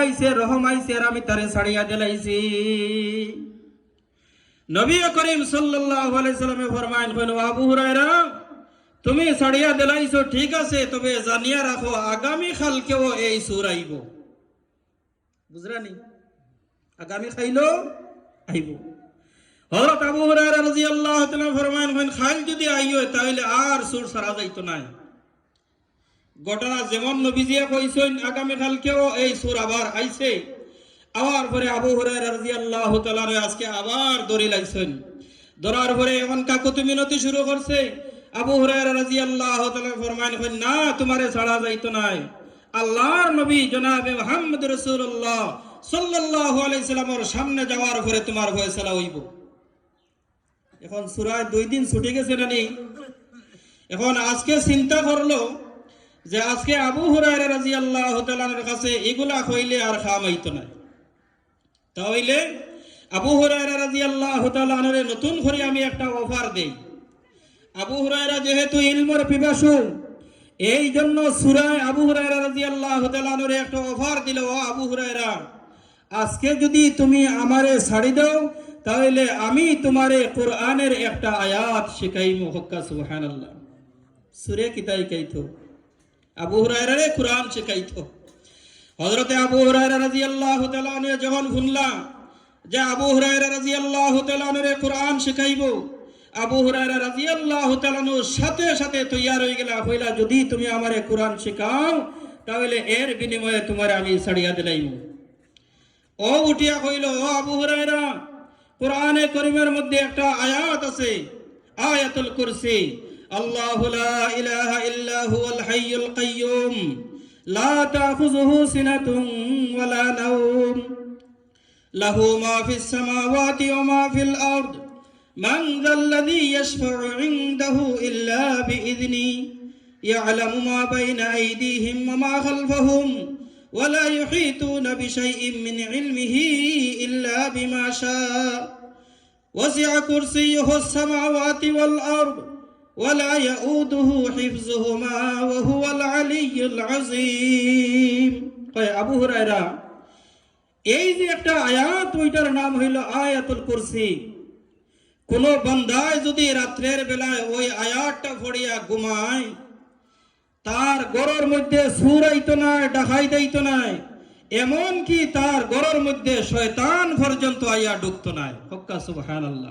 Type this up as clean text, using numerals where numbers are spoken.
আইছে রহম আইছে আর আমি তারে ছাড়িয়া দিলাইছি। নবী করিম সাল্লাল্লাহু আলাইহি সাল্লামে ফরমায়েন বলেন আবু হুরায়রা তুমি ছাড়িয়া দিলাইছো ঠিক আছে, তবে জানিয়া রাখো আগামী কালকেও এই সূরা আইব। বুঝরানি? আগামী খাইলো আইব। হযরত আবু হুরায়রা রাদিয়াল্লাহু তাআলা ফরমায়েন খাল যদি আইও তাহলে আর সূরা ছাড়া যাইতো না। ঘটনা যেমন নবীজিয়া কইছেন আগামী কালকেও এই সূরা আবার আইছে, আবার পরে আবু হুরায়রা রাদিয়াল্লাহু তাআলা আজকে আবার দড়ি লাইছেন। ধরার পরে এমন কাকুতি মিনতি শুরু করছে। আবু হুরায়রা রাদিয়াল্লাহু তাআলা ফরমায়েন না তোমারে ছাড়া যাইতো না। আল্লাহর নবী জনাবে মুহাম্মদ রাসূলুল্লাহ সাল্লাল্লাহু আলাইহি সাল্লামের সামনে যাওয়ার পরে তোমার ফয়সালা হইব। এখন সূরায় 2 দিন ছুটে গেছে না নেই? এখন আজকে চিন্তা করলো যে আজকে আবু হুরায়রা রাদিয়াল্লাহু তাআলার কাছে এগুলা কইলে আর খামাইতো না, তাহলে আবু হুরায়রা রাদিয়াল্লাহু তাআলা নতুন করে আমি একটা অফার দেই। আবু হুরায়রা যেহেতু ইলমের পিপাসু, এই জন্য সূরায় আবু হুরায়রা রাদিয়াল্লাহু তাআলা একটা অফার দিল, ও আবু হুরায়রা আজকে যদি তুমি আমারে ছাড়ি দাও তাহলে আমি তোমারে কোরআনের একটা আয়াত শিখাইমু। হক্কা সুবহানাল্লাহ। সূরা কিতাই কাইতো আবু হুরায়রারে কোরআন শিখাইতো। হযরতে আবু হুরায়রা রাদিয়াল্লাহু তাআলা যখন শুনলাম যে আবু হুরায়রা রাদিয়াল্লাহু তাআলা কোরআন শিখাইবো, আবু হুরায়রা রাদিয়াল্লাহু তাআলা সাথে সাথে তৈয়ার হয়ে গেল, কইলা যদি তুমি আমারে কোরআন শেখাও তাহলে এর বিনিময়ে তোমারে আমি ছাড়িয়া দিলাইম। ও উঠিয়া কইল, ও আবু হুরায়রা কোরআনে কারীমের মধ্যে একটা আয়াত আছে, আয়াতুল কুরসি, আল্লাহু লা ইলাহা ইল্লা হুয়াল হাইয়ুল কাইয়্যুম লা তাখুযুহু সিনাতুন ওয়ালা নাওম লাহু মা ফিস সামাওয়াতি ওয়া মা ফিল আরদ মান যাল্লাযী ইয়াশফা'ু 'ইনদাহু ইল্লা বিইذনি ইয়া'লামু মা বাইনা আইদিহিম ওয়া মা খালফাহুম ওয়া লা ইউহীতুনা বিশাইইন মিন 'ইলমিহি ইল্লা বিমা শা'a ওয়াসি'a কুরসিয়্যুহুস সামাওয়াতি ওয়াল আরদ ওয়ালা ইয়াউদুহু হিফযুহুমা ওয়া হুয়াল আলিয়্যুল আযীম। আবু হুরায়রা এই যে একটা আয়াত, ওইটার নাম হইল আয়াতুল কুরসি। কোন বান্দায় যদি রাত্রের বেলায় ওই আয়াতটা পড়িয়া ঘুমায়, তার গরের মধ্যে সুর আইতো না, ডাকাই দিত না, এমন কি তার গরের মধ্যে শয়তান পর্যন্ত আইয়া ঢুকতো না। হক্কা সুবহানাল্লাহ।